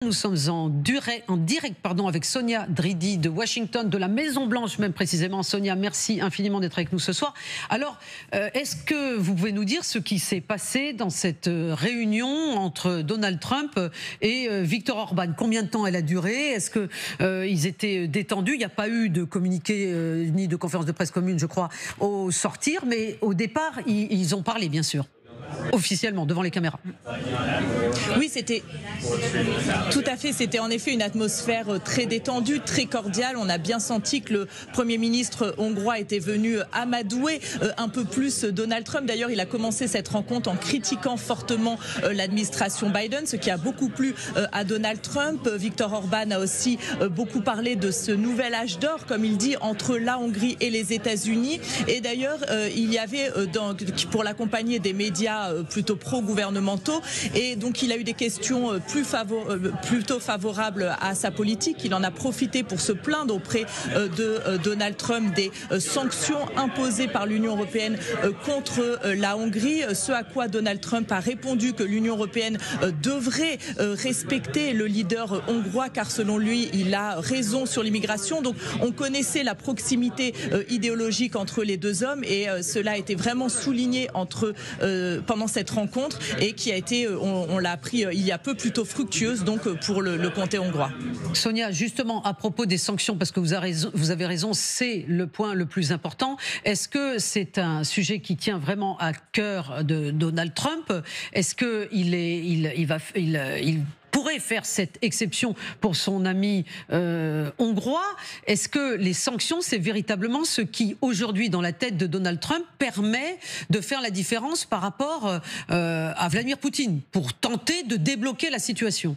Nous sommes en direct avec Sonia Dridi de Washington, de la Maison Blanche même précisément. Sonia, merci infiniment d'être avec nous ce soir. Alors, est-ce que vous pouvez nous dire ce qui s'est passé dans cette réunion entre Donald Trump et Viktor Orban? Combien de temps elle a duré? Est-ce qu'ils étaient détendus? Il n'y a pas eu de communiqué ni de conférence de presse commune, je crois, au sortir, mais au départ, ils ont parlé, bien sûr. Officiellement, devant les caméras. Oui, c'était tout à fait, c'était en effet une atmosphère très détendue, très cordiale. On a bien senti que le Premier ministre hongrois était venu amadouer un peu plus Donald Trump. D'ailleurs, il a commencé cette rencontre en critiquant fortement l'administration Biden, ce qui a beaucoup plu à Donald Trump. Viktor Orban a aussi beaucoup parlé de ce nouvel âge d'or, comme il dit, entre la Hongrie et les États-Unis. Et d'ailleurs, il y avait, pour l'accompagner, des médias plutôt pro-gouvernementaux, et donc il a eu des questions plutôt favorables à sa politique. Il en a profité pour se plaindre auprès de Donald Trump des sanctions imposées par l'Union européenne contre la Hongrie, ce à quoi Donald Trump a répondu que l'Union européenne devrait respecter le leader hongrois, car selon lui, il a raison sur l'immigration. Donc on connaissait la proximité idéologique entre les deux hommes, et cela a été vraiment souligné pendant cette rencontre, et qui a été, on l'a appris il y a peu, plutôt fructueuse donc pour le comté hongrois. Sonia, justement à propos des sanctions, parce que vous avez raison, c'est le point le plus important. Est-ce que c'est un sujet qui tient vraiment à cœur de Donald Trump? Est-ce qu'il pourrait faire cette exception pour son ami hongrois? Est-ce que les sanctions, c'est véritablement ce qui, aujourd'hui, dans la tête de Donald Trump, permet de faire la différence par rapport à Vladimir Poutine, pour tenter de débloquer la situation?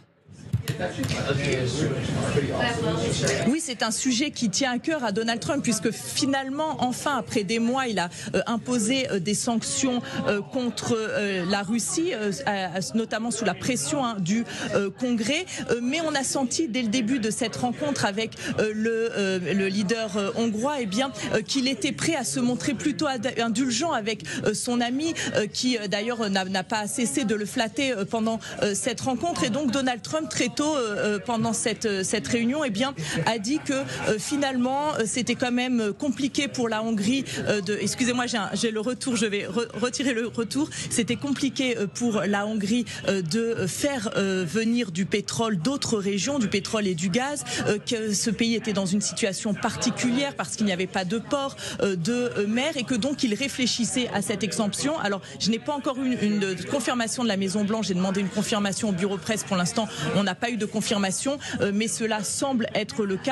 Oui, c'est un sujet qui tient à cœur à Donald Trump, puisque finalement, enfin, après des mois, il a imposé des sanctions contre la Russie, notamment sous la pression du Congrès. Mais on a senti dès le début de cette rencontre avec le leader hongrois, qu'il était prêt à se montrer plutôt indulgent avec son ami, qui d'ailleurs n'a pas cessé de le flatter pendant cette rencontre. Et donc Donald Trump, très tôt, pendant cette réunion, a dit que finalement c'était quand même compliqué pour la Hongrie excusez-moi, j'ai le retour, je vais retirer le retour. C'était compliqué pour la Hongrie de faire venir du pétrole d'autres régions, du pétrole et du gaz, que ce pays était dans une situation particulière parce qu'il n'y avait pas de port, de mer, et que donc il réfléchissait à cette exemption. Alors, je n'ai pas encore eu une confirmation de la Maison Blanche. J'ai demandé une confirmation au bureau presse. Pour l'instant, on n'a pas eu de confirmation, mais cela semble être le cas.